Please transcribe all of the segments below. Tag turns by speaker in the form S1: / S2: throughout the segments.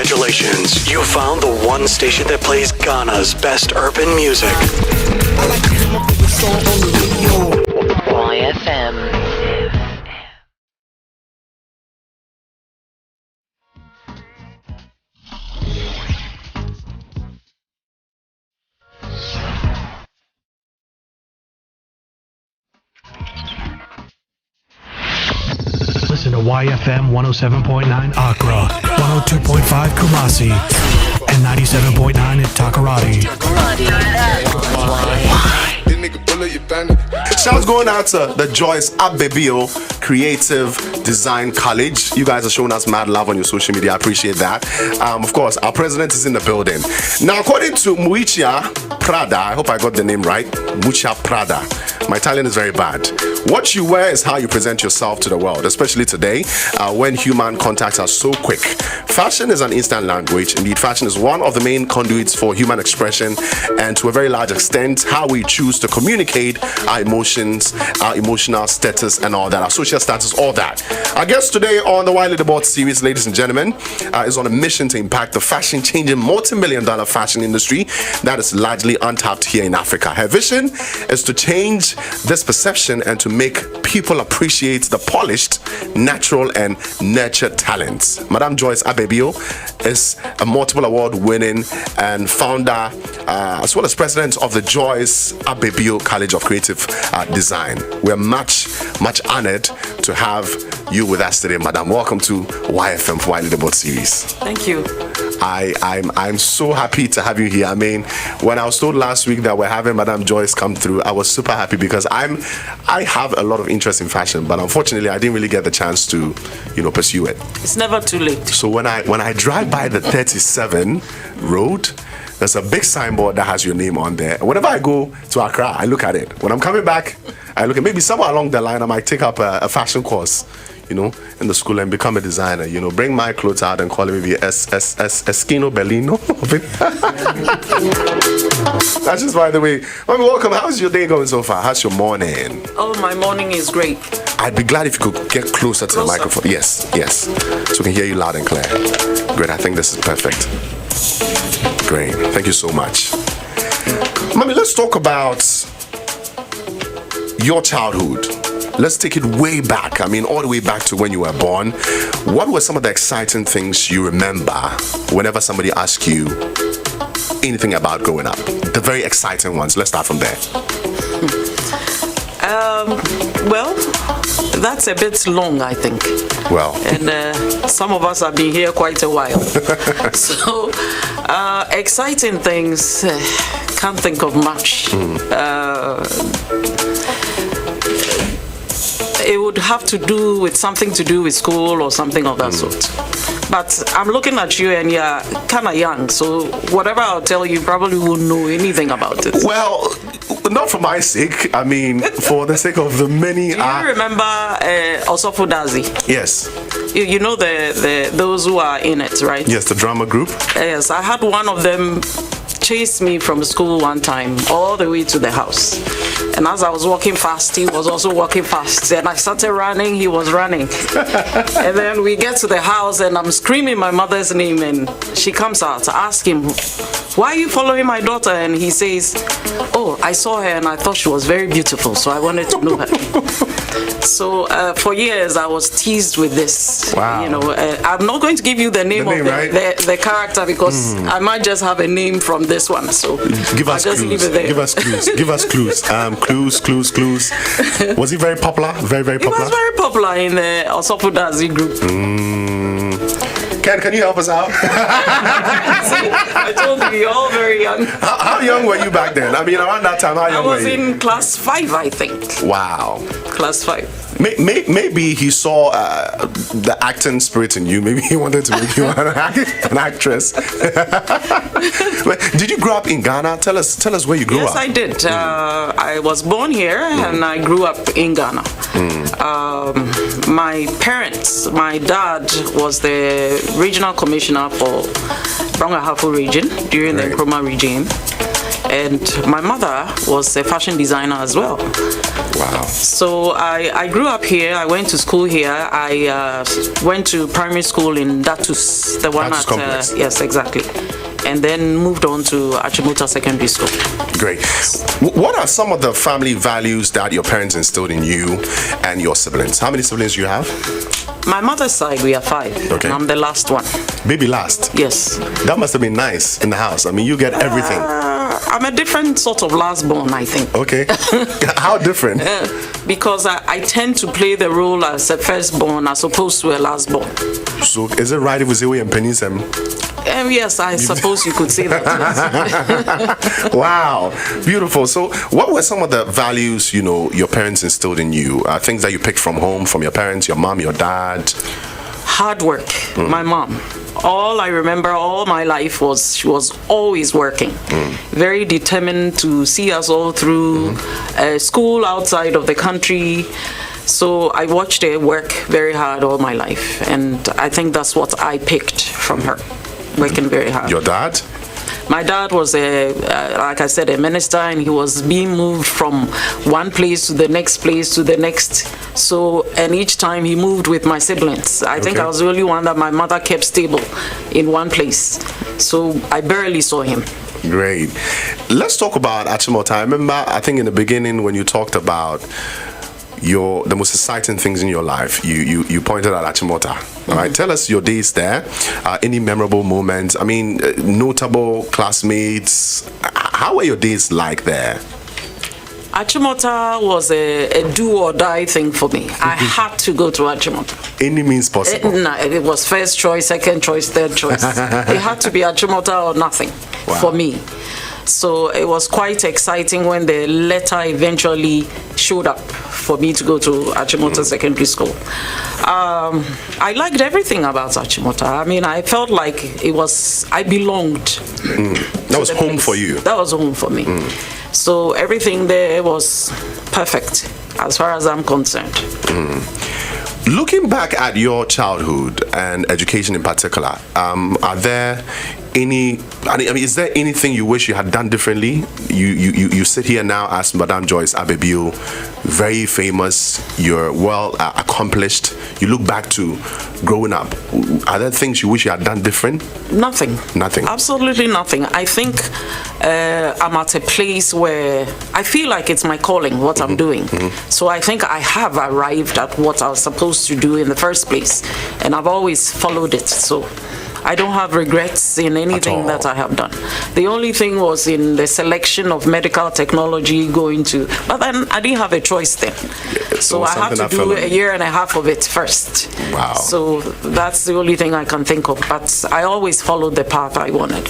S1: Congratulations, you found the one station that plays Ghana's best urban music.
S2: I like to come up with a song on the radio.
S3: YFM.
S4: Listen to YFM 107.9 Accra, 102.5 Kumasi, and 97.9 in Takoradi.
S5: Shouts going out to the Joyce Ababio Creative Design College. You guys are showing us mad love on your social media. I appreciate that. Of course, our president is in the building. Now, according to Muicia Prada, I hope I got the name right. Muicia Prada. My Italian is very bad. What you wear is how you present yourself to the world, especially today when human contacts are so quick. Fashion is an instant language. Indeed, fashion is one of the main conduits for human expression, and to a very large extent, how we choose to communicate our emotions, our emotional status, and all that, our social status, all that. Our guest today on the Wiley the Board series, ladies and gentlemen, is on a mission to impact the fashion-changing multi-million-dollar fashion industry that is largely untapped here in Africa. Her vision is to change this perception and to make people appreciate the polished, natural, and nurtured talents. Madam Joyce Ababio is a multiple award-winning and founder, as well as president of the Joyce Ababio College of Creative Design. We're much honored to have you with us today, Madam. Welcome to YFM for Wiley the Board series.
S6: Thank you.
S5: I'm so happy to have you here. I mean, when I was told last week that we're having Madam Joyce come through, I was super happy because I have a lot of interest in fashion, but unfortunately I didn't really get the chance to, pursue it.
S6: It's never too late.
S5: So when I drive by the 37 road, there's a big signboard that has your name on there. Whenever I go to Accra, I look at it. When I'm coming back, I look at maybe somewhere along the line I might take up a fashion course, in the school and become a designer, bring my clothes out and call it maybe Eschino Bellino. That's just by the way. Welcome. How's your day going so far? How's your morning?
S6: Oh, my morning is great.
S5: I'd be glad if you could get closer to the microphone. Yes. So we can hear you loud and clear. Great, I think this is perfect. Great, thank you so much. Mommy, let's talk about your childhood. Let's take it way back. I mean, all the way back to when you were born. What were some of the exciting things you remember whenever somebody asks you anything about growing up? The very exciting ones. Let's start from there.
S6: Well, that's a bit long, I think.
S5: Well.
S6: And some of us have been here quite a while. So, exciting things, can't think of much. It would have to do with something to do with school or something of that sort. But I'm looking at you and you're kind of young, so whatever I'll tell you probably won't know anything about it.
S5: Well, not for my sake. I mean, for the sake of the many.
S6: Do you remember Osofo Dazi?
S5: Yes.
S6: You know those who are in it, right?
S5: Yes, the drama group.
S6: Yes, I had one of them chased me from school one time all the way to the house, and as I was walking fast, he was also walking fast, and I started running, he was running. And then we get to the house and I'm screaming my mother's name, and she comes out. I ask him, why are you following my daughter? And he says, oh, I saw her and I thought she was very beautiful, so I wanted to know her. So for years I was teased with this.
S5: Wow.
S6: I'm not going to give you the name of
S5: right?
S6: the character because I might just have a name from this one. So
S5: give us
S6: just
S5: clues.
S6: leave it there.
S5: Give us clues. Give us clues. Clues. Was he very popular? Very popular.
S6: He was very popular in the Osofo Dazi group.
S5: Ken, can you help us out?
S6: See, I told you, you're all very young.
S5: How young were you back then? I mean, around that time, how young were you?
S6: I was in class 5, I think.
S5: Wow.
S6: Class 5.
S5: Maybe he saw the acting spirit in you. Maybe he wanted to make you an actress. Did you grow up in Ghana? Tell us where you grew up.
S6: Yes, I did. I was born here and I grew up in Ghana. My parents, my dad was the regional commissioner for Brong Ahafo region during the Nkrumah regime. And my mother was a fashion designer as well.
S5: Wow.
S6: So I grew up here. I went to school here. I went to primary school in Datus, the one
S5: Datus
S6: at
S5: complex.
S6: yes, exactly. And then moved on to Achimota Secondary School.
S5: Great. What are some of the family values that your parents instilled in you and your siblings? How many siblings do you have?
S6: My mother's side, we are 5.
S5: Okay.
S6: And I'm the last one.
S5: Baby last.
S6: Yes.
S5: That must have been nice in the house. I mean, you get everything.
S6: I'm a different sort of last born, I think.
S5: Okay. How different?
S6: Because I tend to play the role as a firstborn as opposed to a last born.
S5: So is it right if we say we are pennies?
S6: Yes, I suppose you could say that. Yes.
S5: Wow, beautiful. So what were some of the values, your parents instilled in you? Things that you picked from home, from your parents, your mom, your dad?
S6: Hard work. My mom. All I remember all my life was she was always working. Very determined to see us all through school outside of the country. So I watched her work very hard all my life. And I think that's what I picked from her. Working very hard.
S5: Your dad?
S6: My dad was like I said, a minister, and he was being moved from one place to the next place to the next. So, and each time he moved with my siblings. I think I was the only one that my mother kept stable in one place. So I barely saw him.
S5: Great. Let's talk about Achimota. I remember, I think in the beginning when you talked about the most exciting things in your life, you pointed at Achimota. All right, tell us your days there. Any memorable moments? I mean, notable classmates. How were your days like there?
S6: Achimota was a do or die thing for me. I had to go to Achimota.
S5: Any means possible.
S6: It was first choice, second choice, third choice. It had to be Achimota or nothing for me. So it was quite exciting when the letter eventually showed up for me to go to Achimota Secondary School. I liked everything about Achimota. I mean, I felt like I belonged.
S5: That was home for you.
S6: That was home for me. So everything there was perfect as far as I'm concerned.
S5: Looking back at your childhood and education in particular, are there is there anything you wish you had done differently? You sit here now as Madame Joyce Ababio, very famous, you're well accomplished. You look back to growing up. Are there things you wish you had done different?
S6: Nothing.
S5: Nothing.
S6: Absolutely nothing. I think I'm at a place where I feel like it's my calling, what I'm doing. So I think I have arrived at what I was supposed to do in the first place. And I've always followed it. So I don't have regrets in anything that I have done. The only thing was in the selection of medical technology but then I didn't have a choice then. So I had to do a year and a half of it first.
S5: Wow.
S6: So that's the only thing I can think of. But I always followed the path I wanted.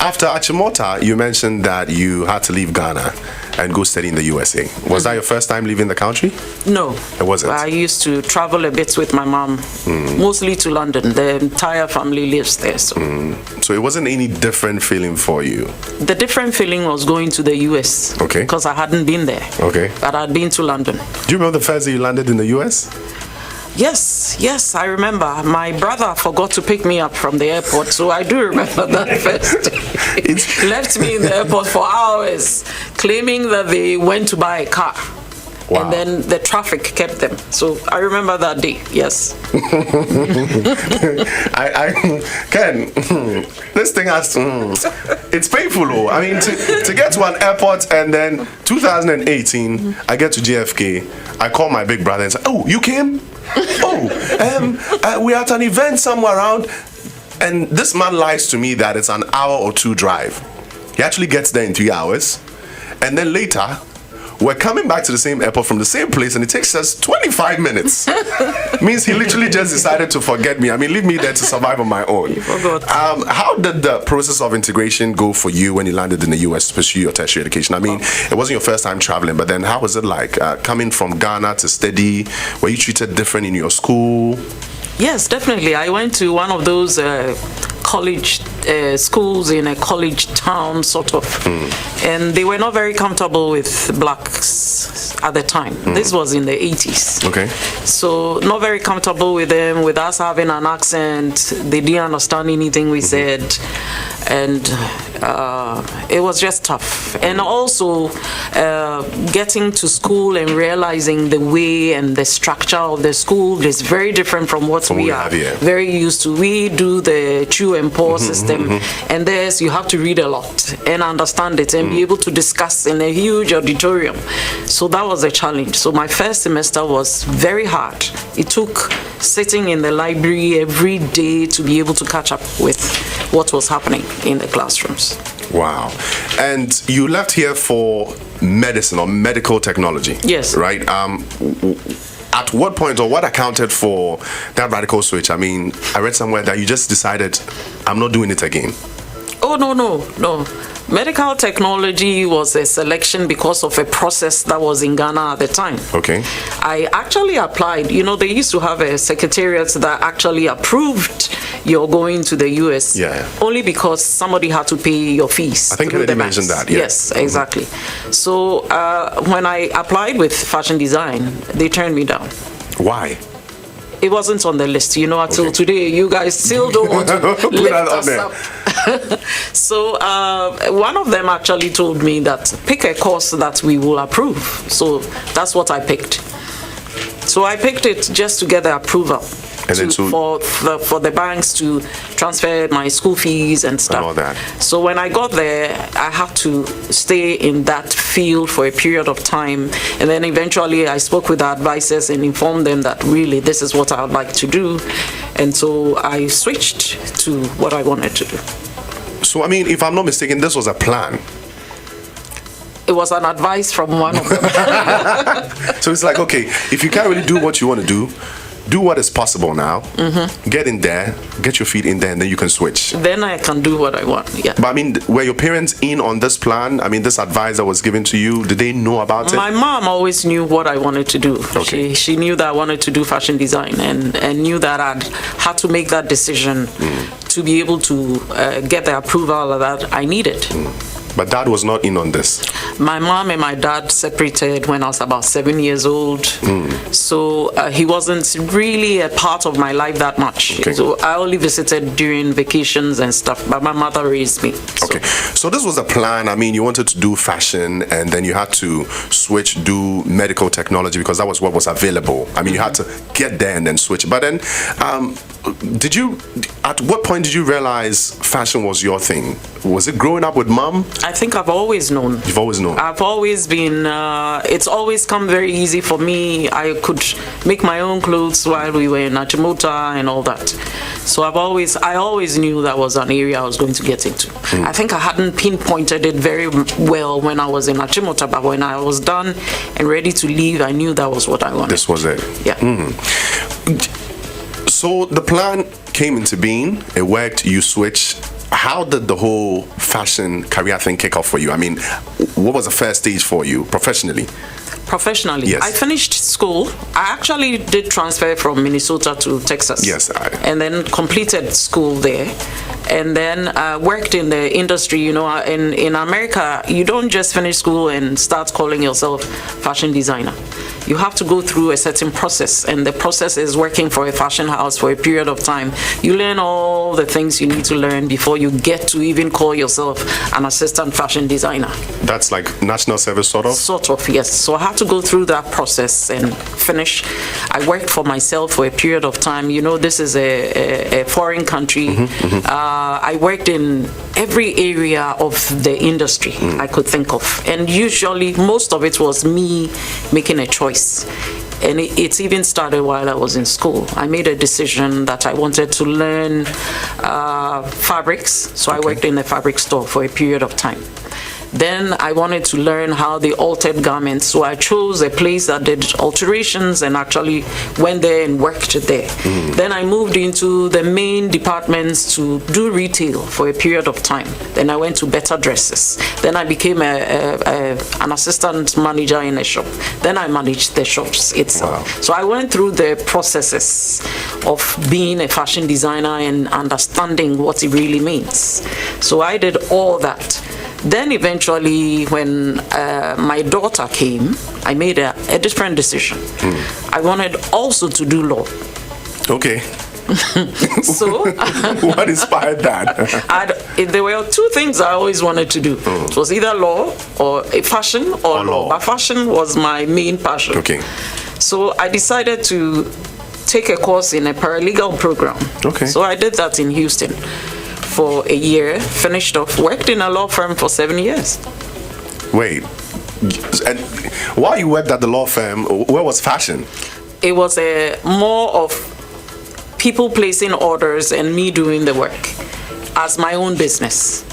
S5: After Achimota, you mentioned that you had to leave Ghana and go study in the USA. Was that your first time leaving the country?
S6: No.
S5: It wasn't?
S6: I used to travel a bit with my mom, mostly to London. The entire family lives there.
S5: So it wasn't any different feeling for you?
S6: The different feeling was going to the US.
S5: Okay.
S6: Because I hadn't been there.
S5: Okay.
S6: But I'd been to London.
S5: Do you remember the first day you landed in the US?
S6: Yes, I remember. My brother forgot to pick me up from the airport, so I do remember that first day. Left me in the airport for hours, claiming that they went to buy a car.
S5: Wow.
S6: And then the traffic kept them. So I remember that day, yes.
S5: Ken, this thing has it's painful though. I mean, to get to an airport and then 2018, I get to JFK, I call my big brother and say, oh, you came? We're at an event somewhere around, and this man lies to me that it's an hour or two drive. He actually gets there in 3 hours, and then later we're coming back to the same airport from the same place, and it takes us 25 minutes. Means he literally just decided to forget me. I mean, leave me there to survive on my own.
S6: He forgot.
S5: How did the process of integration go for you when you landed in the US to pursue your tertiary education? I mean, it wasn't your first time traveling, but then how was it like coming from Ghana to study? Were you treated different in your school?
S6: Yes, definitely. I went to one of those college schools in a college town, sort of, and they were not very comfortable with blacks at the time. This was in the 80s.
S5: Okay.
S6: So not very comfortable with them, with us having an accent. They didn't understand anything we said, and It was just tough. And also getting to school and realizing the way and the structure of the school is very different from what we are
S5: have here.
S6: very used to. We do the chew and pour system, and there's you have to read a lot and understand it and be able to discuss in a huge auditorium. So that was a challenge. So my first semester was very hard. It took sitting in the library every day to be able to catch up with what was happening in the classrooms.
S5: Wow. And you left here for medicine or medical technology.
S6: Yes.
S5: Right? At what point or what accounted for that radical switch? I mean, I read somewhere that you just decided, I'm not doing it again.
S6: Oh, no. Medical technology was a selection because of a process that was in Ghana at the time.
S5: Okay.
S6: I actually applied. You know, they used to have a secretariat that actually approved your going to the US.
S5: Yeah.
S6: Only because somebody had to pay your fees.
S5: I think
S6: through
S5: Kennedy
S6: the banks.
S5: mentioned that. Yeah.
S6: Yes, exactly. So when I applied with fashion design, they turned me down.
S5: Why?
S6: It wasn't on the list, you know, until
S5: Okay.
S6: today. You guys still don't want to
S5: Put
S6: lift
S5: that on
S6: us
S5: there.
S6: up. So one of them actually told me that pick a course that we will approve. So that's what I picked. So I picked it just to get the approval.
S5: And then
S6: For the banks to transfer my school fees and stuff.
S5: all that.
S6: So when I got there, I had to stay in that field for a period of time, and then eventually I spoke with the advisors and informed them that really this is what I would like to do, and so I switched to what I wanted to do.
S5: So, I mean, if I'm not mistaken, this was a plan.
S6: It was an advice from one of them.
S5: So it's like, okay, if you can't really do what you want to do what is possible now. Get in there, get your feet in there, and then you can switch.
S6: Then I can do what I want. Yeah.
S5: But I mean, were your parents in on this plan? I mean, this advice that was given to you, did they know about it?
S6: My mom always knew what I wanted to do.
S5: Okay.
S6: She knew that I wanted to do fashion design and knew that I'd had to make that decision to be able to get the approval that I needed.
S5: But dad was not in on this.
S6: My mom and my dad separated when I was about 7 years old. So he wasn't really a part of my life that much.
S5: Okay.
S6: So I only visited during vacations and stuff, but my mother raised me. So.
S5: Okay, so this was a plan. I mean, you wanted to do fashion, and then you had to switch, do medical technology, because that was what was available. I mean, you had to get there and then switch. But then, at what point did you realize fashion was your thing? Was it growing up with mom?
S6: I think I've always known.
S5: You've always known.
S6: I've always been, it's always come very easy for me. I could make my own clothes while we were in Achimota and all that. So I always knew that was an area I was going to get into. I think I hadn't pinpointed it very well when I was in Achimota, but when I was done and ready to leave, I knew that was what I wanted.
S5: This was it.
S6: Yeah.
S5: So the plan came into being, it worked, you switched. How did the whole fashion career thing kick off for you? I mean, what was the first stage for you professionally?
S6: Professionally,
S5: Yes.
S6: I finished school. I actually did transfer from Minnesota to Texas.
S5: Yes,
S6: and then completed school there, and then worked in the industry. You know, in America, you don't just finish school and start calling yourself fashion designer. You have to go through a certain process, and the process is working for a fashion house for a period of time. You learn all the things you need to learn before you get to even call yourself an assistant fashion designer.
S5: That's like national service, sort of?
S6: Sort of, yes. So I had to go through that process and finish. I worked for myself for a period of time. You know, this is a foreign country. I worked in every area of the industry I could think of. And usually, most of it was me making a choice. And it even started while I was in school. I made a decision that I wanted to learn fabrics. So I worked in a fabric store for a period of time. Then I wanted to learn how they altered garments, so I chose a place that did alterations and actually went there and worked there. Then I moved into the main departments to do retail for a period of time. Then I went to Better Dresses. Then I became an assistant manager in a shop. Then I managed the shops itself.
S5: Wow.
S6: So I went through the processes of being a fashion designer and understanding what it really means. So I did all that. Then eventually, when my daughter came, I made a different decision. I wanted also to do law.
S5: Okay.
S6: So
S5: what inspired that?
S6: there were two things I always wanted to do. It was either law or fashion or law. But fashion was my main passion.
S5: Okay.
S6: So I decided to take a course in a paralegal program.
S5: Okay.
S6: So I did that in Houston for a year, finished off, worked in a law firm for 7 years.
S5: Wait. And while you worked at the law firm, where was fashion?
S6: It was more of people placing orders and me doing the work as my own business,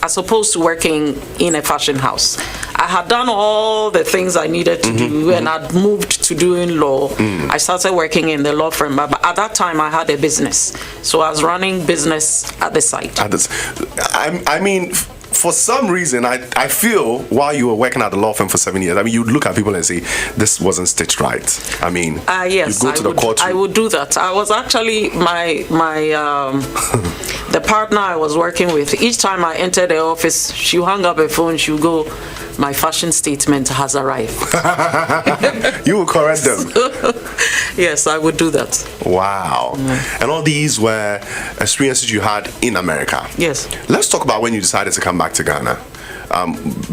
S6: as opposed to working in a fashion house. I had done all the things I needed to do, and I'd moved to doing law. I started working in the law firm, but at that time I had a business. So I was running business at the site.
S5: I mean, for some reason, I feel while you were working at the law firm for 7 years, I mean, you'd look at people and say, this wasn't stitched right. I mean,
S6: yes,
S5: you go to the courtroom.
S6: I would do that. I was actually the partner I was working with. Each time I entered the office, she would hang up her phone, she would go, my fashion statement has arrived.
S5: You would correct them.
S6: Yes, I would do that.
S5: Wow. And all these were experiences you had in America.
S6: Yes.
S5: Let's talk about when you decided to come back to Ghana.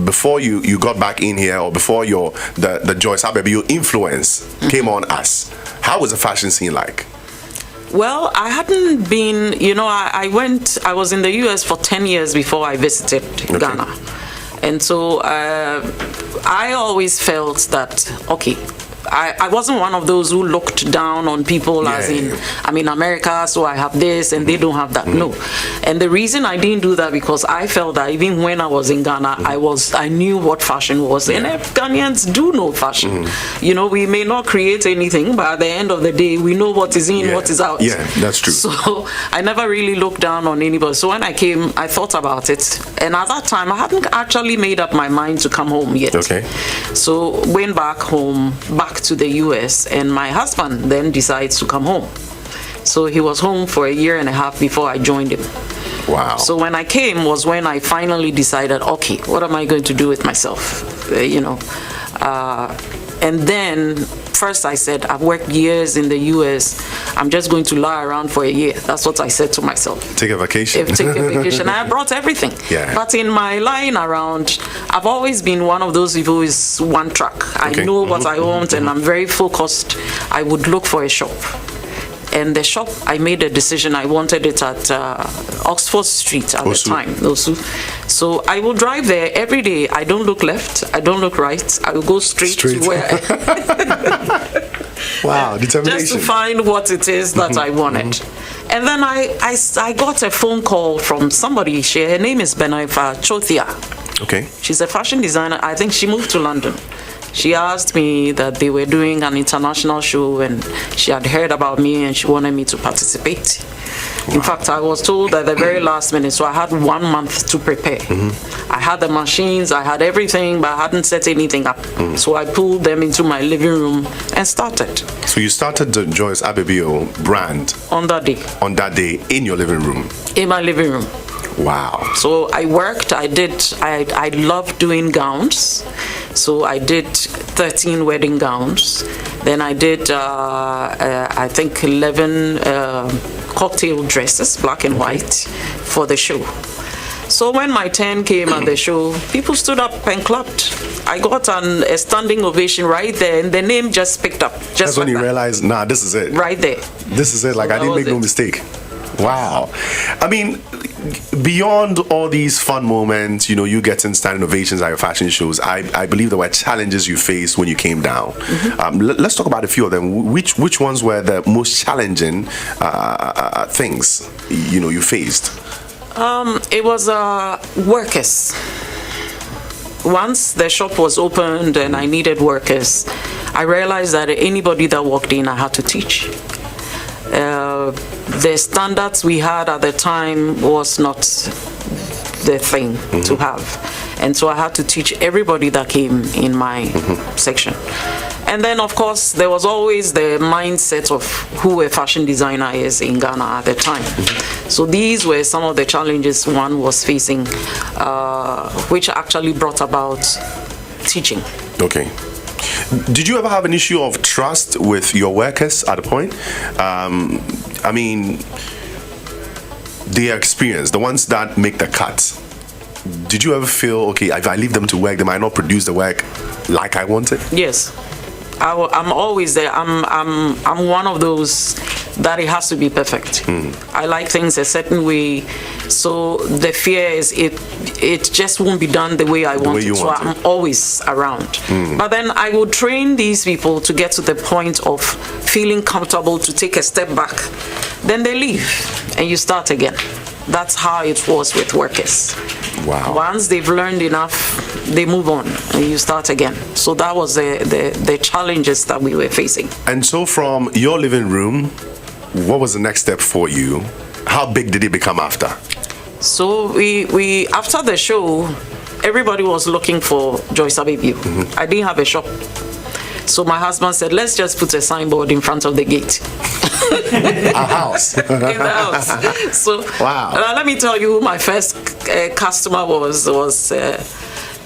S5: Before you got back in here, or before the Joyce Ababio influence came on us, how was the fashion scene like?
S6: Well, I hadn't been, I was in the US for 10 years before I visited Ghana. And so I always felt that, okay, I wasn't one of those who looked down on people as in, I'm in America, so I have this and they don't have that. No. And the reason I didn't do that, because I felt that even when I was in Ghana, I knew what fashion was. And Ghanaians do know fashion. We may not create anything, but at the end of the day, we know what is in, what is out.
S5: Yeah, that's true.
S6: So I never really looked down on anybody. So when I came, I thought about it. And at that time, I hadn't actually made up my mind to come home yet.
S5: Okay.
S6: So went back to the US, and my husband then decides to come home. So he was home for a year and a half before I joined him.
S5: Wow.
S6: So when I came was when I finally decided, okay, what am I going to do with myself? And then first I said, I've worked years in the US. I'm just going to lie around for a year. That's what I said to myself.
S5: Take a vacation.
S6: Take a vacation. I brought everything.
S5: Yeah.
S6: But in my lying around, I've always been one of those people who is one track. I know what I want, and I'm very focused. I would look for a shop. And the shop, I made a decision. I wanted it at Oxford Street at the time. So I will drive there every day. I don't look left. I don't look right. I will go straight. To where.
S5: Wow, determination.
S6: Just to find what it is that I wanted. And then I got a phone call from somebody. Her name is Benaifa Chothia.
S5: Okay.
S6: She's a fashion designer. I think she moved to London. She asked me that they were doing an international show, and she had heard about me and she wanted me to participate. Wow. In fact, I was told at the very last minute, so I had 1 month to prepare. I had the machines, I had everything, but I hadn't set anything up. So I pulled them into my living room and started. So
S5: you started the Joyce Ababio brand
S6: on that day.
S5: On that day, in your living room.
S6: In my living room.
S5: Wow.
S6: So I worked, I loved doing gowns. So I did 13 wedding gowns. Then I did, I think, 11 cocktail dresses, black and white, for the show. So when my turn came at the show, people stood up and clapped. I got a standing ovation right there, and the name just picked up.
S5: That's when you realized, nah, this is it.
S6: Right there.
S5: This is it. Like, I didn't make no mistake. Wow. I mean, beyond all these fun moments, you getting standing ovations at your fashion shows, I believe there were challenges you faced when you came down. Let's talk about a few of them. Which ones were the most challenging things you faced?
S6: It was workers. Once the shop was opened and I needed workers, I realized that anybody that walked in, I had to teach. The standards we had at the time was not the thing to have. And so I had to teach everybody that came in my section. And then, of course, there was always the mindset of who a fashion designer is in Ghana at the time. So these were some of the challenges one was facing, which actually brought about teaching.
S5: Okay. Did you ever have an issue of trust with your workers at a point? I mean, their experience, the ones that make the cut. Did you ever feel, okay, if I leave them to work, they might not produce the work like I wanted?
S6: Yes. I'm always there. I'm one of those that it has to be perfect. I like things a certain way, so the fear is it just won't be done the way I want it. So I'm always around. But then I would train these people to get to the point of feeling comfortable to take a step back. Then they leave and you start again. That's how it was with workers.
S5: Wow.
S6: Once they've learned enough, they move on and you start again. So that was the challenges that we were facing.
S5: And so from your living room, what was the next step for you? How big did it become after?
S6: So we after the show, everybody was looking for Joyce Ababio. I didn't have a shop. So my husband said, let's just put a signboard in front of the gate.
S5: A house.
S6: In the house. So
S5: wow.
S6: Let me tell you who my first customer was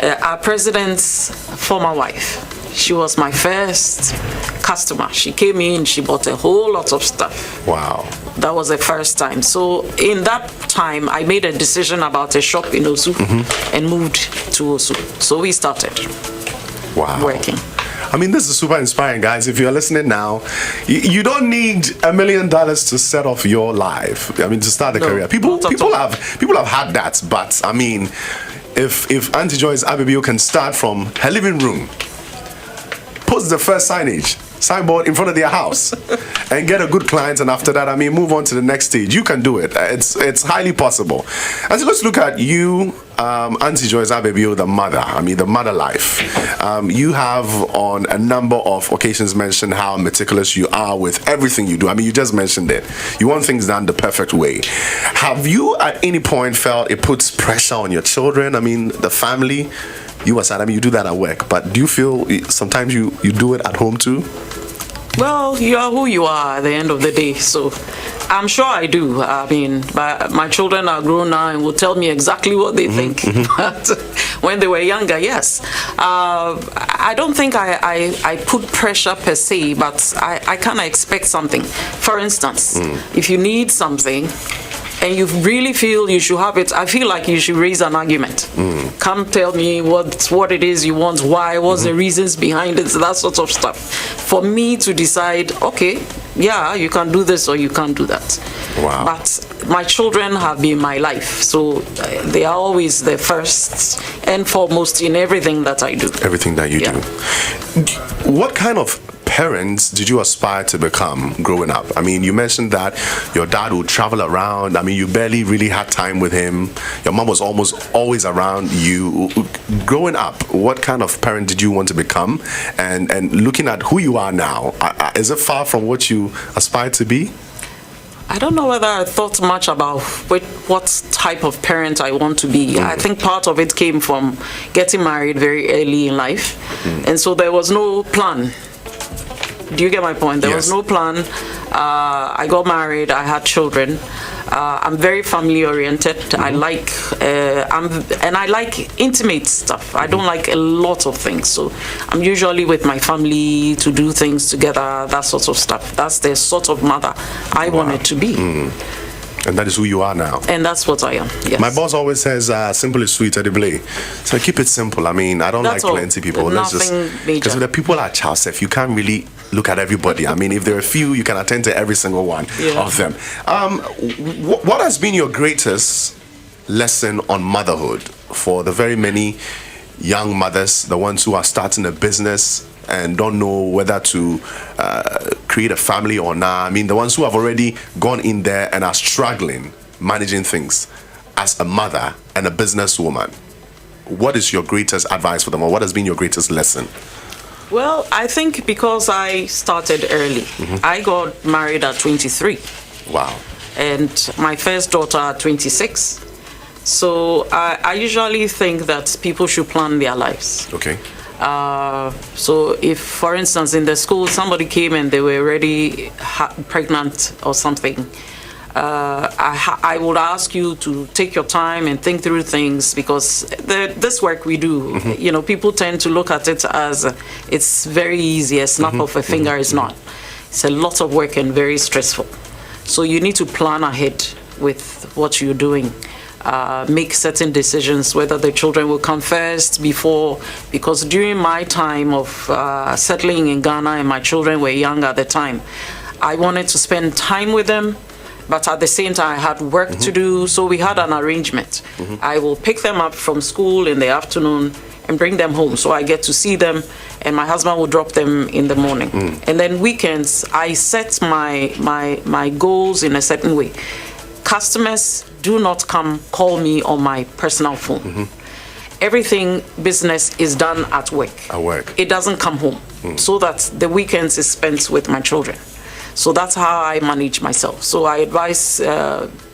S6: our president's former wife. She was my first customer. She came in, she bought a whole lot of stuff.
S5: Wow.
S6: That was the first time. So in that time, I made a decision about a shop in Osu and moved to Osu. So we started working.
S5: I mean, this is super inspiring, guys. If you're listening now, you don't need $1 million to set off your life. I mean, to start a career. People have had that, but I mean, if Auntie Joyce Ababio can start from her living room, post the first signboard in front of their house, and get a good client, and after that, I mean, move on to the next stage. You can do it. It's highly possible. And so let's look at you, Auntie Joyce Ababio, the mother. I mean, the mother life. You have on a number of occasions mentioned how meticulous you are with everything you do. I mean, you just mentioned it. You want things done the perfect way. Have you at any point felt it puts pressure on your children? I mean, the family. You aside, I mean, you do that at work, but do you feel sometimes you do it at home too?
S6: Well, you are who you are at the end of the day, so I'm sure I do. I mean, my children are grown now and will tell me exactly what they think. But when they were younger, yes. I don't think I put pressure per se, but I kind of expect something. For instance, if you need something, and you really feel you should have it, I feel like you should raise an argument. Come tell me what it is you want, why, what's the reasons behind it, that sort of stuff. For me to decide, okay, yeah, you can do this or you can't do that.
S5: Wow.
S6: But my children have been my life, so they are always the first and foremost in everything that I do.
S5: Everything that you do. What kind of parents did you aspire to become growing up? I mean, you mentioned that your dad would travel around. I mean, you barely really had time with him. Your mom was almost always around you. Growing up, what kind of parent did you want to become? And looking at who you are now, is it far from what you aspire to be?
S6: I don't know whether I thought much about what type of parent I want to be. I think part of it came from getting married very early in life. And so there was no plan. Do you get my point? There was no plan. I got married. I had children. I'm very family oriented. I like I like intimate stuff. I don't like a lot of things. So I'm usually with my family to do things together, that sort of stuff. That's the sort of mother I wanted to be.
S5: And that is who you are now.
S6: And that's what I am, yes.
S5: My boss always says, simple is sweet, Edible. So keep it simple. I mean, I don't
S6: That's
S5: like
S6: all.
S5: plenty people.
S6: Nothing major.
S5: Because the people at Charles, you can't really look at everybody. I mean, if there are a few, you can attend to every single one of them. What has been your greatest lesson on motherhood for the very many young mothers, the ones who are starting a business and don't know whether to create a family or not? I mean, the ones who have already gone in there and are struggling managing things as a mother and a businesswoman. What is your greatest advice for them, or what has been your greatest lesson?
S6: Well, I think because I started early. I got married at 23.
S5: Wow.
S6: And my first daughter at 26. So I usually think that people should plan their lives.
S5: Okay.
S6: So if, for instance, in the school, somebody came and they were already pregnant or something, I would ask you to take your time and think through things, because this work we do, people tend to look at it as it's very easy, a snap of a finger. Is not. It's a lot of work and very stressful. So you need to plan ahead with what you're doing. Make certain decisions, whether the children will come first before, because during my time of settling in Ghana and my children were young at the time, I wanted to spend time with them, but at the same time I had work to do, so we had an arrangement. I will pick them up from school in the afternoon and bring them home, so I get to see them, and my husband will drop them in the morning. And then weekends, I set my goals in a certain way. Customers do not call me on my personal phone. Everything business is done at work.
S5: At work.
S6: It doesn't come home, so that the weekends is spent with my children. So that's how I manage myself. So I advise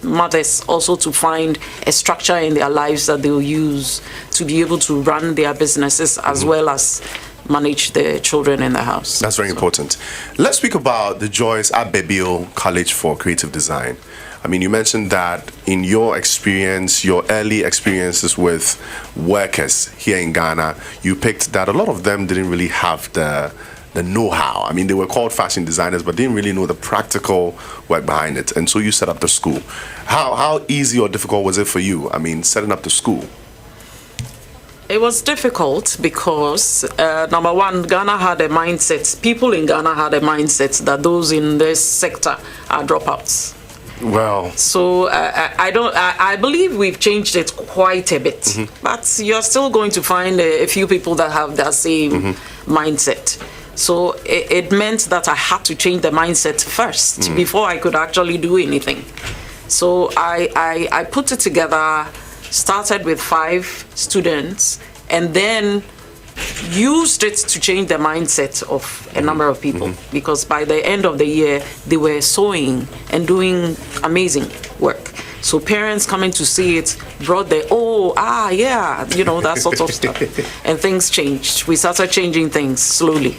S6: mothers also to find a structure in their lives that they'll use to be able to run their businesses as well as manage the children in the house.
S5: That's very important. Let's speak about the Joyce Ababio College for Creative Design. I mean, you mentioned that in your experience, your early experiences with workers here in Ghana, you picked that a lot of them didn't really have the know-how. I mean, they were called fashion designers, but didn't really know the practical work behind it. And so you set up the school. How easy or difficult was it for you? I mean, setting up the school.
S6: It was difficult because, number one, Ghana had a mindset, people in Ghana had a mindset that those in this sector are dropouts.
S5: Well,
S6: so I believe we've changed it quite a bit, but you're still going to find a few people that have that same mindset. So it meant that I had to change the mindset first before I could actually do anything. So I put it together, started with 5 students, and then used it to change the mindset of a number of people, because by the end of the year they were sewing and doing amazing work. So parents coming to see it brought that sort of stuff, and things changed. We started changing things slowly.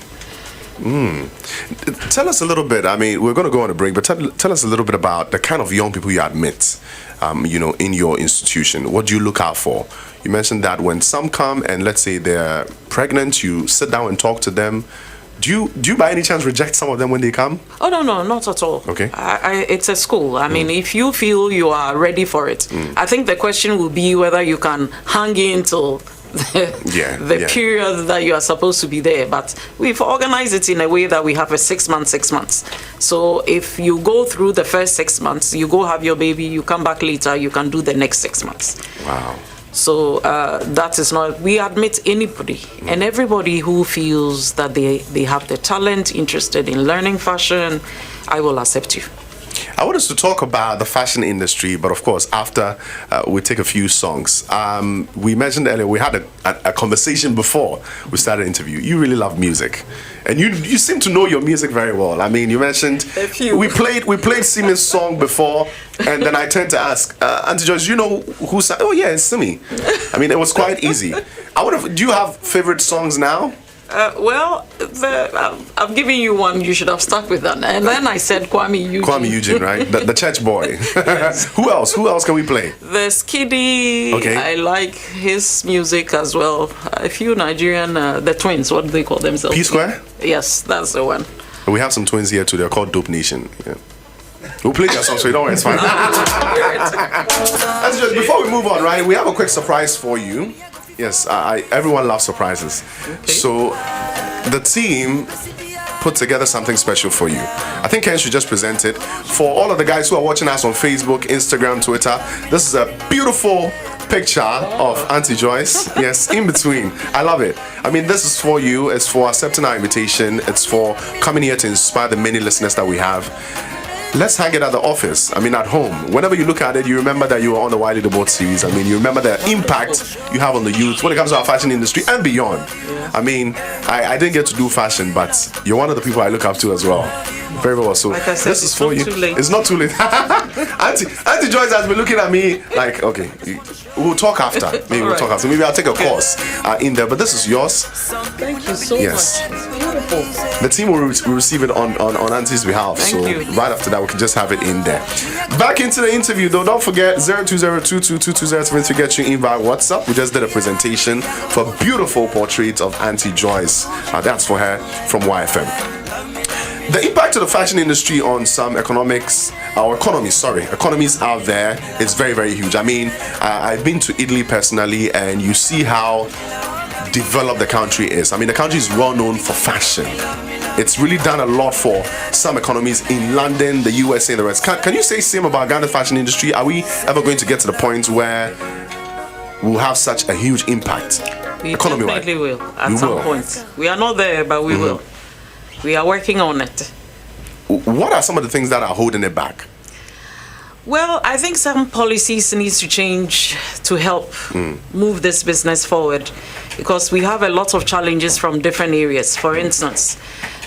S5: Tell us a little bit. I mean, we're going to go on a break, but tell us a little bit about the kind of young people you admit, in your institution. What do you look out for? You mentioned that when some come and let's say they're pregnant, you sit down and talk to them. Do you by any chance reject some of them when they come?
S6: Oh, no, not at all.
S5: Okay.
S6: It's a school. I mean, if you feel you are ready for it, I think the question will be whether you can hang in till the period that you are supposed to be there. But we've organized it in a way that we have a 6 months. So if you go through the first 6 months, you go have your baby, you come back later, you can do the next 6 months.
S5: Wow.
S6: So that is not, we admit anybody and everybody who feels that they have the talent, interested in learning fashion, I will accept you.
S5: I want us to talk about the fashion industry, but of course, after we take a few songs. We mentioned earlier, we had a conversation before we started the interview. You really love music, and you seem to know your music very well. I mean, you mentioned we played Simi's song before, and then I tend to ask, Auntie Joyce, you know who sang? Oh yeah, it's Simi. I mean, it was quite easy. Do you have favorite songs now?
S6: I've given you one. You should have stuck with that. And then I said Kwame Eugene.
S5: Kwame Eugene, right? The church boy. Who else? Who else can we play?
S6: The Skiddy.
S5: Okay.
S6: I like his music as well. A few Nigerian, the twins. What do they call themselves?
S5: P Square.
S6: Yes, that's the one.
S5: We have some twins here too. They're called Dope Nation. Yeah. We'll play that song, so you don't worry, it's fine. Before we move on, right? We have a quick surprise for you. Yes, everyone loves surprises. Okay. So the team put together something special for you. I think Ken should just present it. For all of the guys who are watching us on Facebook, Instagram, Twitter, this is a beautiful picture of Auntie Joyce. Yes, in between. I love it. I mean, this is for you. It's for accepting our invitation. It's for coming here to inspire the many listeners that we have. Let's hang it at the office. I mean, at home. Whenever you look at it, you remember that you were on the Wiley the Boat series. I mean, you remember the impact you have on the youth when it comes to our fashion industry and beyond. I mean, I didn't get to do fashion, but you're one of the people I look up to as well. Very well. So
S6: like I said,
S5: this is for you.
S6: Too late.
S5: It's not too late. Auntie Joyce has been looking at me like, okay, we'll talk after. Maybe we'll talk after. Maybe I'll take a course in there. But this is yours.
S6: Thank you so much. It's beautiful.
S5: The team will receive it on Auntie's behalf.
S6: Thank you.
S5: Right after that, we can just have it in there. Back into the interview, though. Don't forget 0202222073 to get you in via WhatsApp. We just did a presentation for a beautiful portrait of Auntie Joyce. That's for her from YFM. The impact of the fashion industry on some economies out there is very, very huge. I mean, I've been to Italy personally, and you see how developed the country is. I mean, the country is well known for fashion. It's really done a lot for some economies in London, the USA, and the rest. Can you say same about Ghana's fashion industry? Are we ever going to get to the point where we'll have such a huge impact?
S6: We definitely will at some point. We are not there, but we will. We are working on it.
S5: What are some of the things that are holding it back?
S6: Well, I think some policies need to change to help move this business forward, because we have a lot of challenges from different areas. For instance,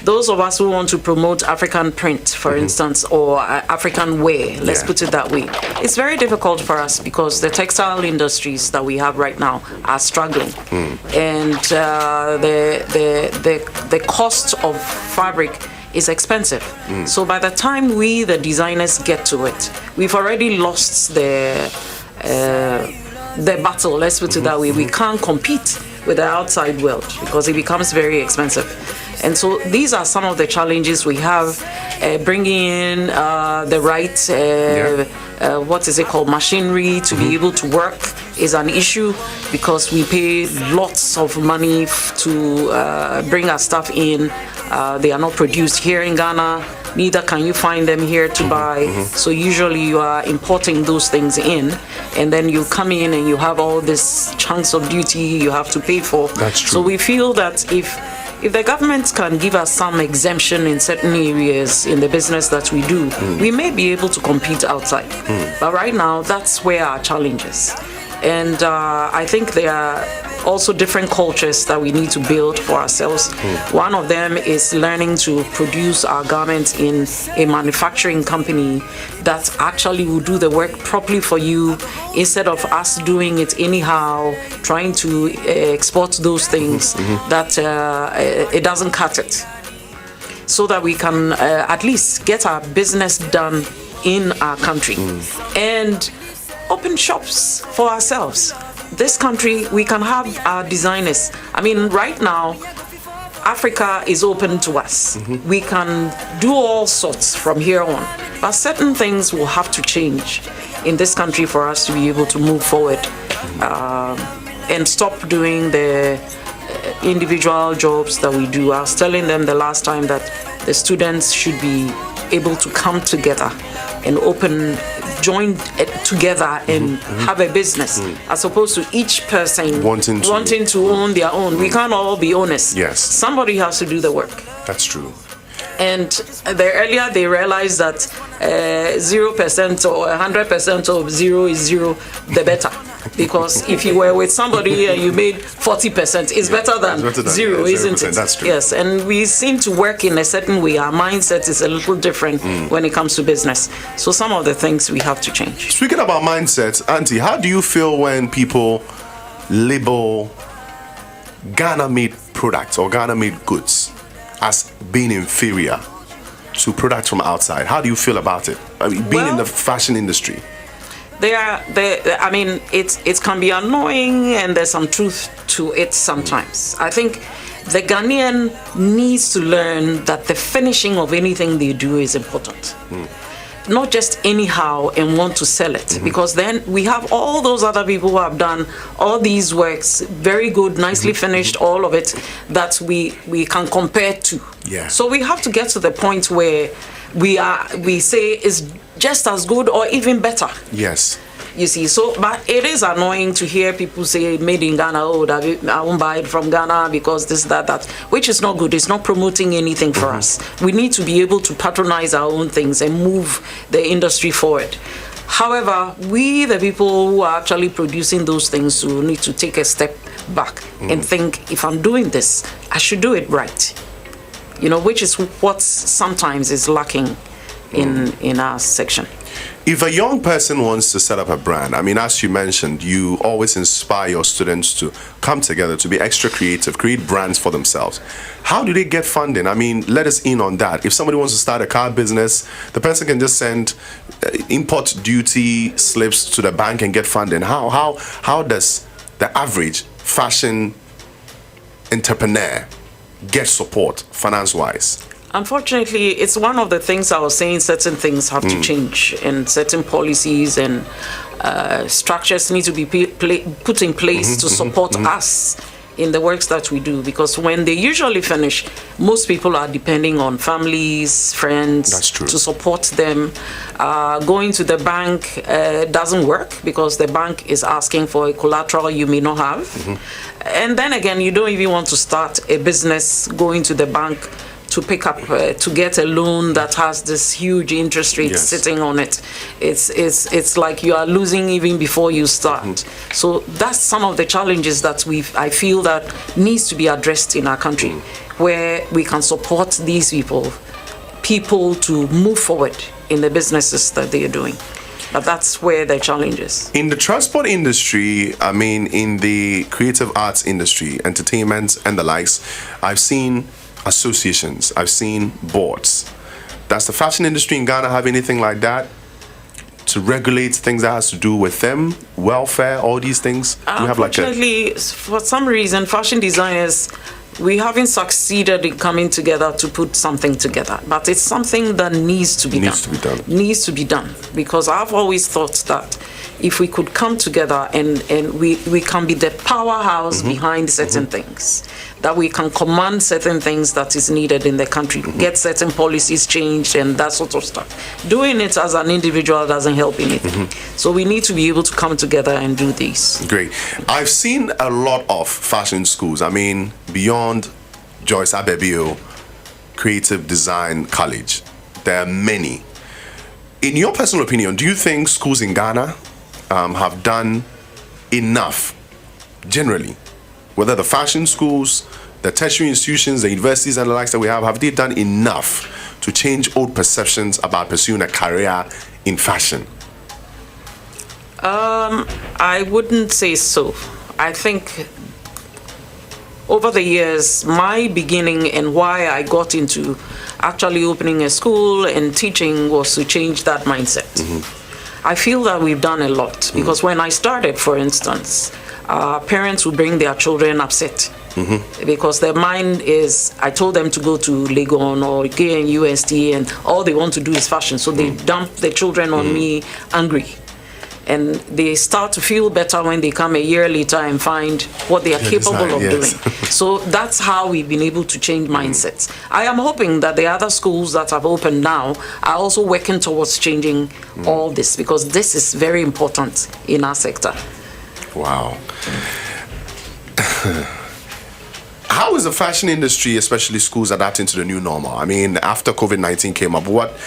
S6: those of us who want to promote African print, for instance, or African wear, let's put it that way, it's very difficult for us because the textile industries that we have right now are struggling, and the cost of fabric is expensive. So by the time we, the designers, get to it, we've already lost the battle, let's put it that way. We can't compete with the outside world because it becomes very expensive. And so these are some of the challenges we have. Bringing in the right, what is it called, machinery to be able to work is an issue, because we pay lots of money to bring our stuff in. They are not produced here in Ghana, neither can you find them here to buy. So usually you are importing those things in, and then you come in and you have all these chunks of duty you have to pay for.
S5: That's true.
S6: So we feel that if the government can give us some exemption in certain areas in the business that we do, we may be able to compete outside. But right now, that's where our challenge is. And I think there are also different cultures that we need to build for ourselves. One of them is learning to produce our garments in a manufacturing company that actually will do the work properly for you, instead of us doing it anyhow, trying to export those things that it doesn't cut it. So that we can at least get our business done in our country and open shops for ourselves. This country, we can have our designers. I mean, right now, Africa is open to us. We can do all sorts from here on. But certain things will have to change in this country for us to be able to move forward and stop doing the individual jobs that we do. I was telling them the last time that the students should be able to come together and join together and have a business, as opposed to each person wanting to own their own. We can't all be owners.
S5: Yes.
S6: Somebody has to do the work.
S5: That's true.
S6: And the earlier they realize that 0% or 100% of zero is zero, the better. Because if you were with somebody and you made 40%, it's better than zero, isn't it?
S5: That's true.
S6: Yes, and we seem to work in a certain way. Our mindset is a little different when it comes to business. So some of the things we have to change.
S5: Speaking about mindset, Auntie, how do you feel when people label Ghana-made products or Ghana-made goods as being inferior to products from outside? How do you feel about it? I mean, being in the fashion industry.
S6: I mean, it can be annoying, and there's some truth to it sometimes. I think the Ghanaian needs to learn that the finishing of anything they do is important. Not just anyhow and want to sell it, because then we have all those other people who have done all these works, very good, nicely finished, all of it, that we can compare to.
S5: Yeah.
S6: So we have to get to the point where we say is just as good or even better.
S5: Yes.
S6: You see, but it is annoying to hear people say made in Ghana, I won't buy it from Ghana because this, that, which is not good. It's not promoting anything for us. We need to be able to patronize our own things and move the industry forward. However, we, the people who are actually producing those things, will need to take a step back and think, if I'm doing this, I should do it right. Which is what sometimes is lacking in our section.
S5: If a young person wants to set up a brand, I mean, as you mentioned, you always inspire your students to come together, to be extra creative, create brands for themselves. How do they get funding? I mean, let us in on that. If somebody wants to start a car business, the person can just send import duty slips to the bank and get funding. How does the average fashion entrepreneur get support finance-wise?
S6: Unfortunately, it's one of the things I was saying, certain things have to change, and certain policies and structures need to be put in place to support us in the works that we do, because when they usually finish, most people are depending on families, friends.
S5: That's true.
S6: To support them. Going to the bank doesn't work because the bank is asking for a collateral you may not have. And then again, you don't even want to start a business going to the bank to pick up to get a loan that has this huge interest rate sitting on it. It's like you are losing even before you start. So that's some of the challenges that I feel that needs to be addressed in our country, where we can support these people to move forward in the businesses that they are doing. But that's where the challenge is. In
S5: the transport industry, I mean, in the creative arts industry, entertainment and the likes, I've seen associations, I've seen boards. Does the fashion industry in Ghana have anything like that to regulate things that has to do with them, welfare, all these things? Do you have
S6: unfortunately, for some reason, fashion designers, we haven't succeeded in coming together to put something together. But it's something that needs to be done. Needs to be done. Because I've always thought that if we could come together and we can be the powerhouse behind certain things, that we can command certain things that is needed in the country, get certain policies changed and that sort of stuff. Doing it as an individual doesn't help anything. So we need to be able to come together and do this.
S5: Great. I've seen a lot of fashion schools. I mean, beyond Joyce Ababio Creative Design College, there are many. In your personal opinion, do you think schools in Ghana have done enough, generally? Whether the fashion schools, the tertiary institutions, the universities and the likes that we have they done enough to change old perceptions about pursuing a career in fashion?
S6: I wouldn't say so. I think over the years, my beginning and why I got into actually opening a school and teaching was to change that mindset. I feel that we've done a lot because when I started, for instance, parents would bring their children upset because their mind is, I told them to go to Legon or KNUST and all they want to do is fashion. So they dump the children on me angry. And they start to feel better when they come a year later and find what they are capable of doing. So that's how we've been able to change mindsets. I am hoping that the other schools that have opened now are also working towards changing all this, because this is very important in our sector.
S5: Wow. How is the fashion industry, especially schools, adapting to the new normal? I mean, after COVID-19 came up, what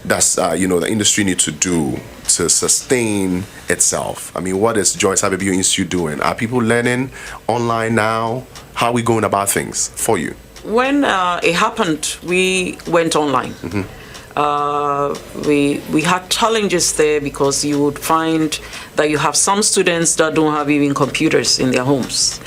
S5: does the industry need to do to sustain itself? I mean, what is Joyce Ababio Institute doing? Are people learning online now? How are we going about things for you?
S6: When it happened, we went online. We had challenges there because you would find that you have some students that don't have even computers in their homes,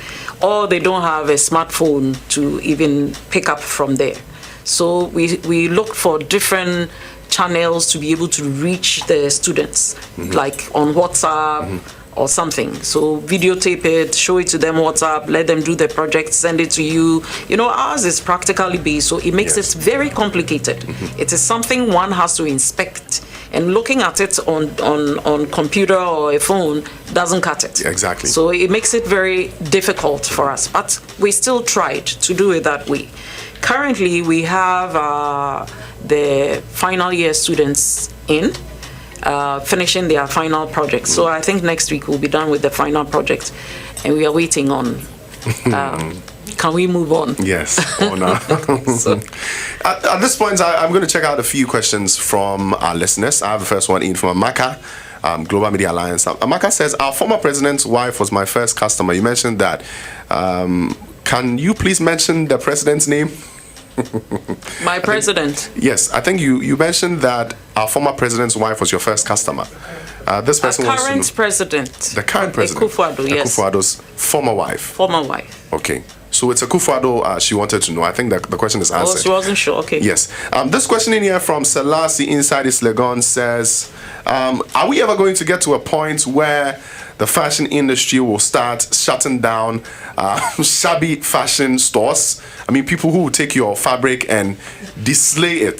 S6: or they don't have a smartphone to even pick up from there. So we looked for different channels to be able to reach the students, like on WhatsApp or something. So videotape it, show it to them WhatsApp, let them do the project, send it to you. You know, ours is practically based, so it makes it very complicated. It is something one has to inspect, and looking at it on computer or a phone doesn't cut it.
S5: Exactly.
S6: So it makes it very difficult for us, but we still tried to do it that way. Currently, we have the final year students in, finishing their final project. So I think next week we'll be done with the final project, and we are waiting on can we move on?
S5: Yes. Oh, no. At this point, I'm going to check out a few questions from our listeners. I have the first one in from Amaka, Global Media Alliance. Amaka says, our former president's wife was my first customer. You mentioned that. Can you please mention the president's name?
S6: My president.
S5: Yes, I think you mentioned that our former president's wife was your first customer. This person was
S6: Current president.
S5: the current president.
S6: Akufo-Addo, yes.
S5: Akufo-Addo's former wife.
S6: Former wife.
S5: Okay. So it's Akufo-Addo she wanted to know. I think that the question is answered.
S6: Oh, she wasn't sure. Okay.
S5: Yes. This question in here from Selassie Inside East Legon says, are we ever going to get to a point where the fashion industry will start shutting down shabby fashion stores? I mean, people who will take your fabric and display it.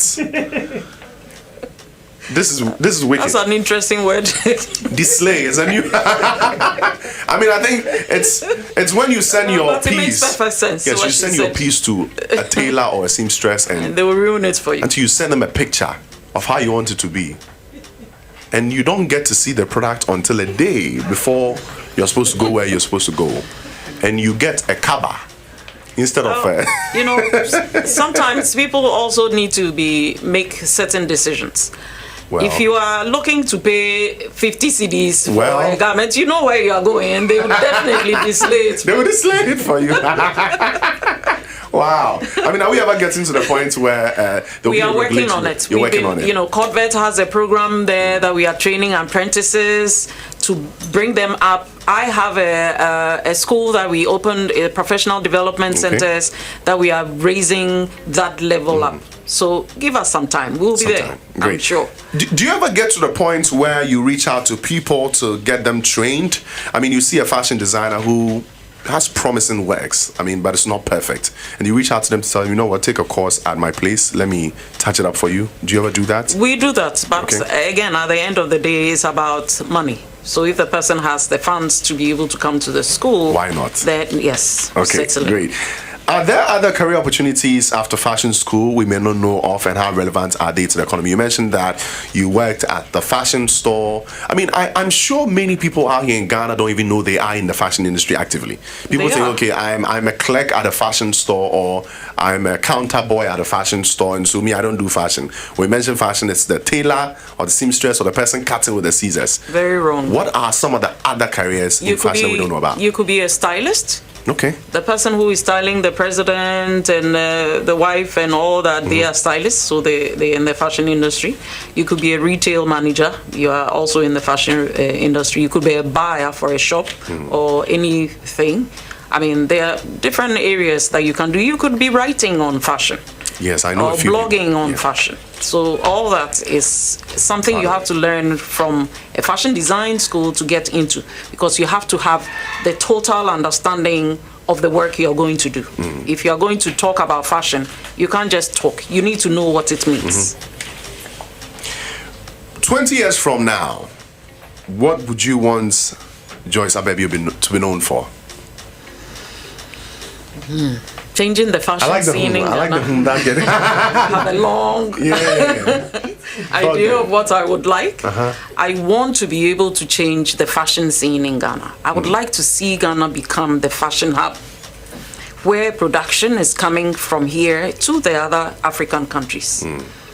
S5: This is wicked.
S6: That's an interesting word.
S5: Display is a new. I mean, I think it's when you send your
S6: But it makes
S5: piece.
S6: perfect sense,
S5: Yes,
S6: what
S5: you
S6: she
S5: send your
S6: said.
S5: piece to a tailor or a seamstress, and
S6: They will ruin it for you.
S5: until you send them a picture of how you want it to be, and you don't get to see the product until a day before you're supposed to go where you're supposed to go, and you get a cover instead of
S6: You know, sometimes people also need to make certain decisions.
S5: well,
S6: If you are looking to pay 50 CDs for
S5: Well-
S6: a garment, you know where you are going, and they will definitely display it.
S5: they will display it for you. Wow. I mean, are we ever getting to the point where
S6: We are working on it.
S5: You're working on it.
S6: You know, Corvette has a program there that we are training apprentices to bring them up. I have a school that we opened, professional development
S5: Okay.
S6: centers, that we are raising that level up. So give us some time. We'll be there,
S5: Sometime.
S6: I'm
S5: Great.
S6: sure.
S5: Do you ever get to the point where you reach out to people to get them trained? I mean, you see a fashion designer who has promising works, I mean, but it's not perfect. And you reach out to them to tell them, you know what, take a course at my place. Let me touch it up for you. Do you ever do that?
S6: We do that, but
S5: Okay.
S6: again, at the end of the day, it's about money. So if the person has the funds to be able to come to the school,
S5: Why not?
S6: Then yes,
S5: Okay,
S6: certainly.
S5: great. Are there other career opportunities after fashion school we may not know of, and how relevant are they to the economy? You mentioned that you worked at the fashion store. I mean, I'm sure many people out here in Ghana don't even know they are in the fashion industry actively. People
S6: They
S5: think,
S6: are.
S5: okay, I'm a clerk at a fashion store, or I'm a counter boy at a fashion store, and so me, I don't do fashion. When we mention fashion, it's the tailor or the seamstress or the person cutting with the scissors.
S6: Very wrong.
S5: What are some of the other careers in fashion we don't know about?
S6: You could be a stylist.
S5: Okay.
S6: The person who is styling the president and the wife and all that, they are stylists, so they're in the fashion industry. You could be a retail manager. You are also in the fashion industry. You could be a buyer for a shop or anything. I mean, there are different areas that you can do. You could be writing on fashion.
S5: Yes, I know
S6: Or
S5: a few people.
S6: blogging on
S5: Yeah.
S6: fashion. So all that is something you have to learn from a fashion design school to get into, because you have to have the total understanding of the work you're going to do. If you're going to talk about fashion, you can't just talk. You need to know what it means.
S5: 20 years from now, what would you want Joyce Ababio to be known for?
S6: Changing the fashion
S5: I like the
S6: scene in
S5: I like the
S6: Ghana.
S5: that getting.
S6: Have a long idea of what I would like. I want to be able to change the fashion scene in Ghana. I would like to see Ghana become the fashion hub, where production is coming from here to the other African countries.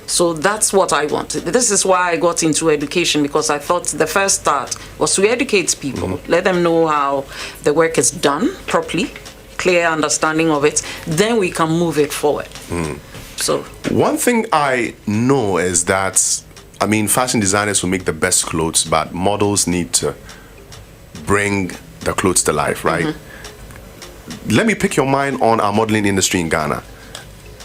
S6: So that's what I want. This is why I got into education, because I thought the first start was to educate people, let them know how the work is done properly, clear understanding of it, then we can move it forward. So
S5: One thing I know is that, I mean, fashion designers will make the best clothes, but models need to bring the clothes to life, right? Let me pick your mind on our modeling industry in Ghana.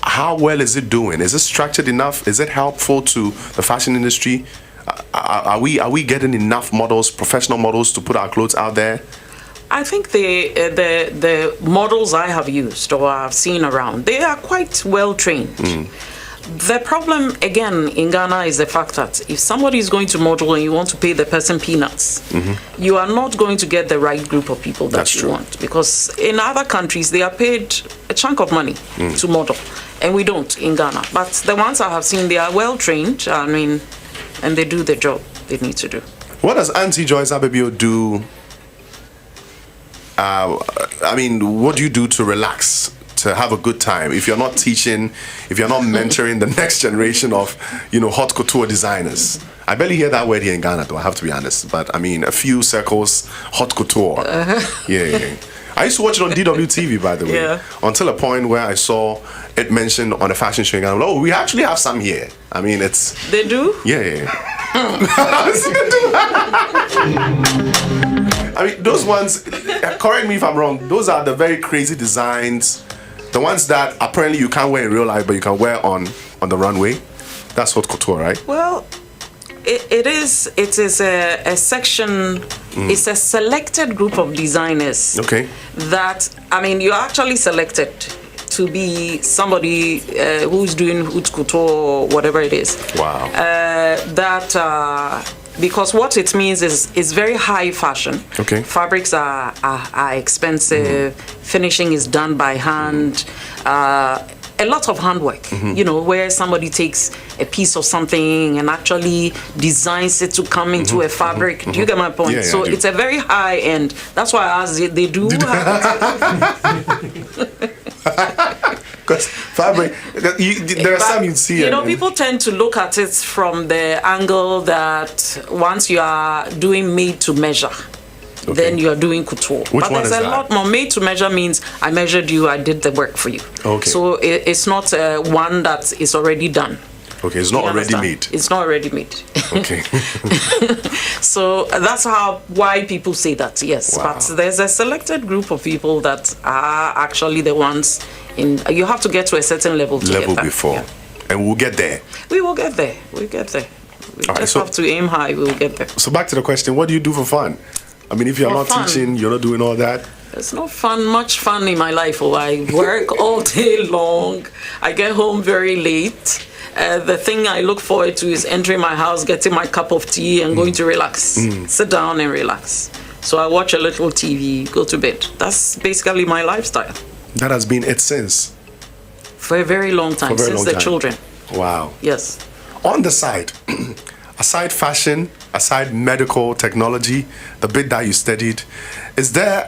S5: How well is it doing? Is it structured enough? Is it helpful to the fashion industry? Are we getting enough models, professional models, to put our clothes out there?
S6: I think the models I have used or have seen around, they are quite well trained. The problem again in Ghana is the fact that if somebody is going to model and you want to pay the person peanuts, you are not going to get the right group of people that
S5: That's
S6: you
S5: true.
S6: want, because in other countries they are paid a chunk of money to model, and we don't in Ghana. But the ones I have seen, they are well trained. I mean, and they do the job they need to do.
S5: What does Auntie Joyce Ababio do? I mean, what do you do to relax, to have a good time? If you're not teaching, if you're not mentoring the next generation of, haute couture designers. I barely hear that word here in Ghana, though, I have to be honest. But I mean, a few circles, haute couture. Yeah. I used to watch it on DWTV, by the way,
S6: Yeah.
S5: until a point where I saw it mentioned on a fashion show. And I'm like, oh, we actually have some here. I mean, it's...
S6: They do?
S5: Yeah. I mean, those ones, correct me if I'm wrong, those are the very crazy designs. The ones that apparently you can't wear in real life, but you can wear on the runway. That's haute couture, right?
S6: Well, it is a section, it's a selected group of designers.
S5: Okay.
S6: That, I mean, you're actually selected to be somebody who's doing haute couture or whatever it is.
S5: Wow.
S6: Because what it means is it's very high fashion.
S5: Okay.
S6: Fabrics are expensive. Finishing is done by hand. A lot of handwork, where somebody takes a piece of something and actually designs it to come into a fabric. Do you get my point?
S5: Yeah,
S6: So
S5: I do.
S6: it's a very high end. That's why I asked, they do have
S5: Because fabric, there are some you see.
S6: people tend to look at it from the angle that once you are doing made to measure, then you are doing couture.
S5: Which
S6: but
S5: one
S6: there's
S5: is
S6: a
S5: that?
S6: lot more. Made to measure means I measured you, I did the work for you.
S5: Okay.
S6: So it's not one that is already done.
S5: Okay, it's not
S6: You
S5: already
S6: understand?
S5: made.
S6: It's not already made.
S5: Okay.
S6: So that's why people say that, yes.
S5: Wow.
S6: But there's a selected group of people that are actually the ones you have to get to a certain level to
S5: Level
S6: get that.
S5: before.
S6: Yeah.
S5: And we'll get there.
S6: We will get there. We'll get there. We
S5: All right,
S6: just
S5: so-
S6: have to aim high. We'll get there.
S5: So back to the question, what do you do for fun? I mean, if you're
S6: For
S5: not
S6: fun?
S5: teaching, you're not doing all that.
S6: There's not much fun in my life. I work all day long. I get home very late. The thing I look forward to is entering my house, getting my cup of tea, and going to relax. Sit down and relax. So I watch a little TV, go to bed. That's basically my lifestyle
S5: That has been it since.
S6: for a very long time,
S5: For a very
S6: since
S5: long
S6: the
S5: time.
S6: children.
S5: Wow.
S6: Yes.
S5: On the side, aside fashion, aside medical technology, the bit that you studied, is there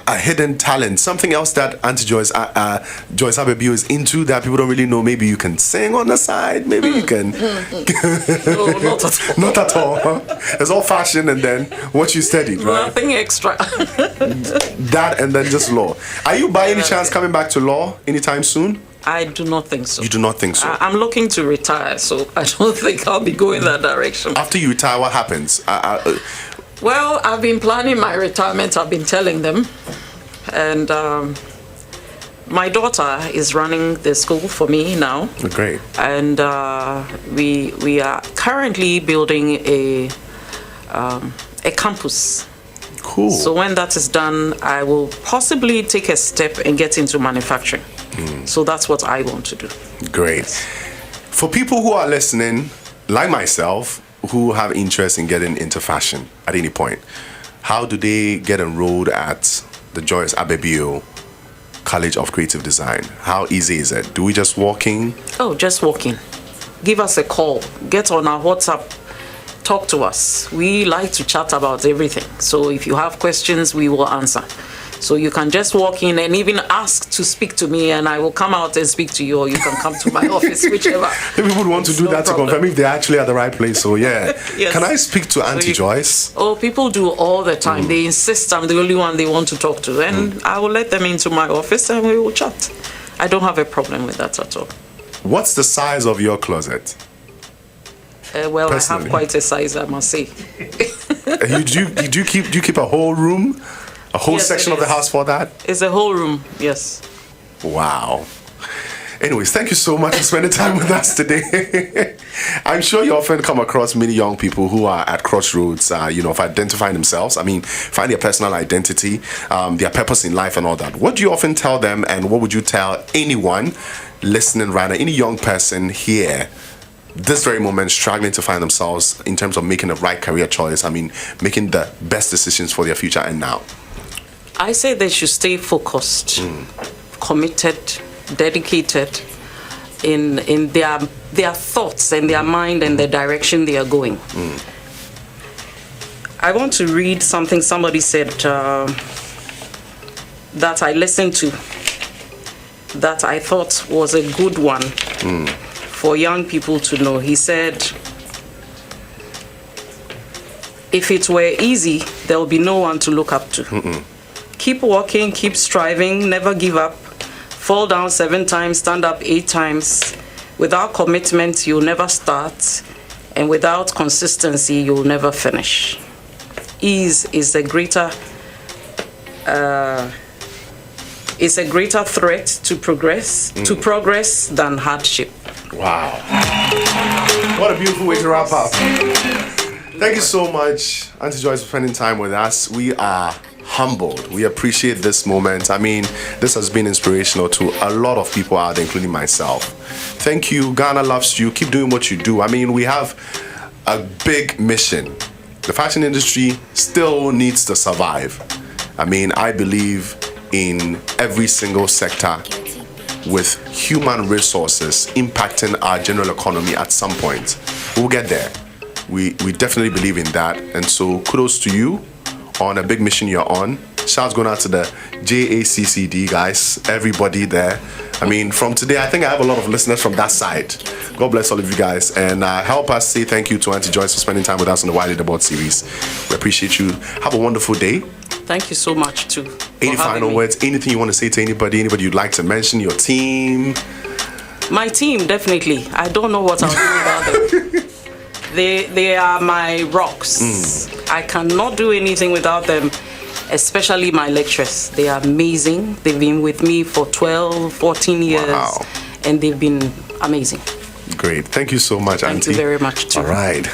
S5: a hidden talent, something else that Auntie Joyce Ababio is into that people don't really know? Maybe you can sing on the side, maybe you can...
S6: No, not at all.
S5: Not at all. Huh? It's all fashion and then what you studied, right?
S6: Nothing extra.
S5: That and then just law. Are you by any chance coming back to law anytime soon?
S6: I do not think so.
S5: You do not think so?
S6: I'm looking to retire, so I don't think I'll be going that direction.
S5: After you retire, what happens?
S6: Well, I've been planning my retirement. I've been telling them. And my daughter is running the school for me now.
S5: Great.
S6: And we are currently building a campus.
S5: Cool.
S6: So when that is done, I will possibly take a step and get into manufacturing. So that's what I want to do.
S5: Great. For people who are listening, like myself, who have interest in getting into fashion at any point, how do they get enrolled at the Joyce Ababio College of Creative Design? How easy is it? Do we just walk in?
S6: Oh, just walk in. Give us a call. Get on our WhatsApp. Talk to us. We like to chat about everything. So if you have questions, we will answer. So you can just walk in and even ask to speak to me, and I will come out and speak to you, or you can come to my office, whichever.
S5: People would want to
S6: It's
S5: do
S6: no
S5: that
S6: problem.
S5: to confirm if they're actually at the right place. So yeah.
S6: Yes.
S5: Can I speak to Auntie
S6: you-
S5: Joyce?
S6: Oh, people do all the time. They insist I'm the only one they want to talk to, and I will let them into my office and we will chat. I don't have a problem with that at all.
S5: What's the size of your closet?
S6: Well, I
S5: Personally.
S6: have quite a size, I must say.
S5: Do you keep a whole room, a whole
S6: Yes,
S5: section
S6: it
S5: of the
S6: is.
S5: house for that?
S6: It's a whole room, yes.
S5: Wow. Anyways, thank you so much for spending time with us today. I'm sure you often come across many young people who are at crossroads, of identifying themselves. I mean, find their personal identity, their purpose in life and all that. What do you often tell them, and what would you tell anyone listening right now, any young person here, this very moment, struggling to find themselves in terms of making the right career choice? I mean, making the best decisions for their future and now.
S6: I say they should stay focused, committed, dedicated in their thoughts and their mind and the direction they are going. I want to read something somebody said that I listened to, that I thought was a good one for young people to know. He said, if it were easy, there will be no one to look up to. keep walking, keep striving, never give up. Fall down 7 times, stand up 8 times. Without commitment, you'll never start. And without consistency, you'll never finish. Ease is a greater threat to progress than hardship.
S5: Wow. What a beautiful way to wrap up. Thank you so much, Auntie Joyce, for spending time with us. We are humbled. We appreciate this moment. I mean, this has been inspirational to a lot of people out there, including myself. Thank you. Ghana loves you. Keep doing what you do. I mean, we have a big mission. The fashion industry still needs to survive. I mean, I believe in every single sector with human resources impacting our general economy at some point. We'll get there. We definitely believe in that. And so kudos to you on a big mission you're on. Shouts going out to the JACCD guys, everybody there. I mean, from today, I think I have a lot of listeners from that side. God bless all of you guys. And help us say thank you to Auntie Joyce for spending time with us on the Wiley the Board series. We appreciate you. Have a wonderful day.
S6: Thank you so much, too.
S5: Any final words? Anything you want to say to anybody? Anybody you'd like to mention? Your team?
S6: My team, definitely. I don't know what I'll do without them. They are my rocks. I cannot do anything without them, especially my lecturers. They are amazing. They've been with me for 12, 14 years.
S5: Wow.
S6: And they've been amazing.
S5: Great. Thank you so much, Auntie.
S6: Thank you very much, too.
S5: All right.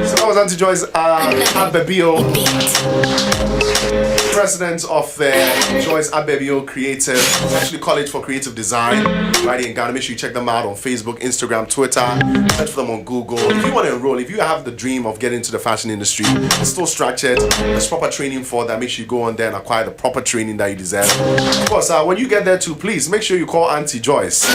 S5: So that was Auntie Joyce Ababio, president of the Joyce Ababio Creative, actually College for Creative Design, right here in Ghana. Make sure you check them out on Facebook, Instagram, Twitter. Search for them on Google. If you want to enroll, if you have the dream of getting into the fashion industry, it's still structured. There's proper training for that. Make sure you go on there and acquire the proper training that you deserve. Of course, when you get there too, please make sure you call Auntie Joyce.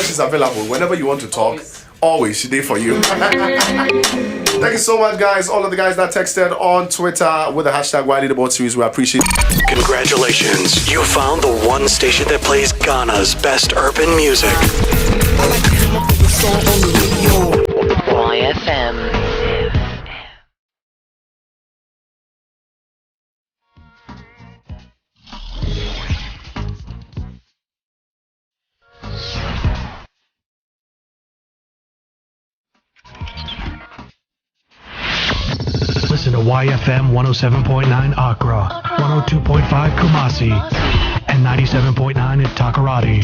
S5: She's available whenever you want to talk. Always, she's there for you. Thank you so much, guys. All of the guys that texted on Twitter with the hashtag Wiley the Board series, we appreciate it.
S1: Congratulations. You found the one station that plays Ghana's best urban music.
S2: I like to come up with a song on the radio.
S3: YFM.
S4: Listen to YFM 107.9 Accra, 102.5 Kumasi, and 97.9 at Takoradi.